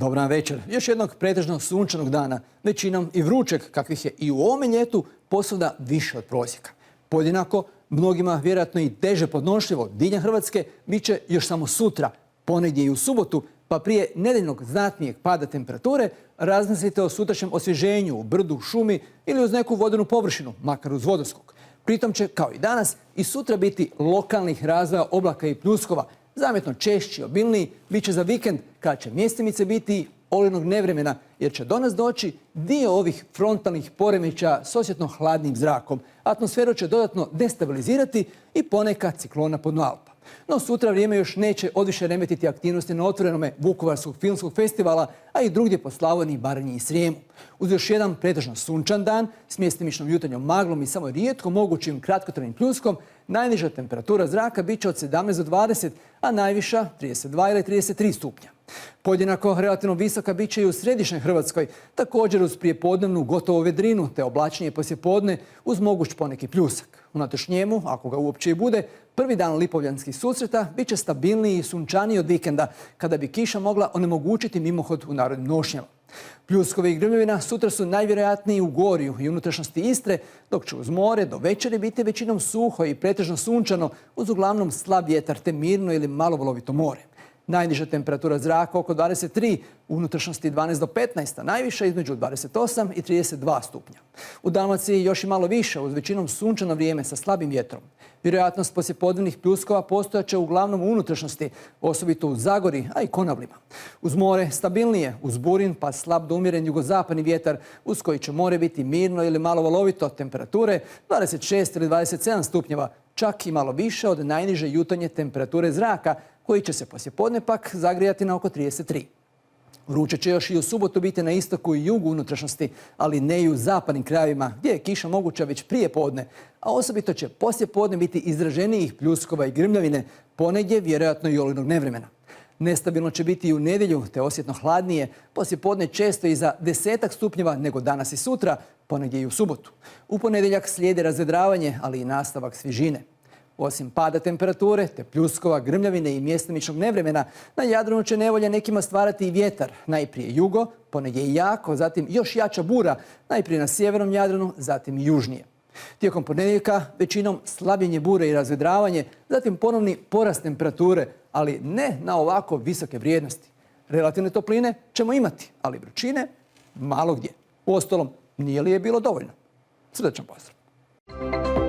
Dobra vam večer. Još jednog pretežno sunčanog dana, većinom i vrućeg, kakvih je i u ovome ljetu, posvuda više od prosjeka. Podjednako, mnogima vjerojatno i teže podnošljivo diljem Hrvatske bit će još samo sutra, ponegdje i u subotu, pa prije nedeljnog znatnijeg pada temperature razmislite o sutrašnjem osvježenju u brdu, šumi ili uz neku vodenu površinu, makar uz vodoskok. Pritom će, kao i danas, i sutra biti lokalnih razvoja oblaka i pljuskova, zamjetno češći, obilniji, bit će za vikend kada će mjestimice biti olujnog nevremena, jer će do nas doći dio ovih frontalnih poremećaja s osjetno hladnim zrakom. Atmosferu će dodatno destabilizirati i poneka ciklona Podnoalpa. No sutra vrijeme još neće odviše remetiti aktivnosti na otvorenome Vukovarskog filmskog festivala, a i drugdje po Slavoniji, Baranji i Srijemu. Uz još jedan pretežno sunčan dan s mjestimičnom jutarnjom maglom i samo rijetko mogućim kratkotrajnim pljuskom, najniža temperatura zraka bit će od 17 do 20, a najviša 32 ili 33 stupnja. Podjednako relativno visoka bit će i u središnjoj Hrvatskoj, također uz prijepodnevnu gotovo vedrinu te oblačnije poslijepodne uz moguć poneki pljusak. Unatoč njemu, ako ga uopće i bude, prvi dan lipovljanskih susreta bit će stabilniji i sunčaniji od vikenda, kada bi kiša mogla onemogućiti mimohod u narodnim nošnjama. Pljuskovi i grmljevina sutra su najvjerojatniji u Gorju i unutrašnjosti Istre, dok će uz more do večeri biti većinom suho i pretežno sunčano uz uglavnom slab vjetar te mirno ili malo valovito more. Najniža temperatura zraka oko 23, u unutrašnjosti 12 do 15, a najviša između 28 i 32 stupnja. U Dalmaciji još i malo više, uz većinom sunčano vrijeme sa slabim vjetrom. Vjerojatnost poslijepodnevnih pljuskova postojaće uglavnom u unutrašnjosti, osobito u Zagori, a i Konavlima. Uz more stabilnije, uz burin pa slab do umjeren jugozapadni vjetar, uz koji će more biti mirno ili malo valovito, temperature 26 ili 27 stupnjeva, čak i malo više od najniže jutarnje temperature zraka, koji će se poslijepodne pak zagrijati na oko 33. Vruće će još i u subotu biti na istoku i jugu unutrašnjosti, ali ne i u zapadnim krajevima, gdje je kiša moguća već prije podne, a osobito će poslijepodne biti izraženijih pljuskova i grmljavine, ponegdje vjerojatno i olujnog nevremena. Nestabilno će biti i u nedjelju, te osjetno hladnije, poslijepodne često i za 10 stupnjeva nego danas i sutra, ponegdje i u subotu. U ponedjeljak slijedi razvedravanje, ali i nastavak svježine. Osim pada temperature, te pljuskova, grmljavine i mjestimičnog nevremena, na Jadranu će nevolja nekima stvarati i vjetar. Najprije jugo, ponegdje i jako, zatim još jača bura, najprije na sjevernom Jadranu, zatim i južnije. Tijekom ponedjeljka većinom slabljenje bure i razvedravanje, zatim ponovni porast temperature, ali ne na ovako visoke vrijednosti. Relativne topline ćemo imati, ali vrućine malo gdje. Uostalom, nije li je bilo dovoljno? Srdačan pozdrav!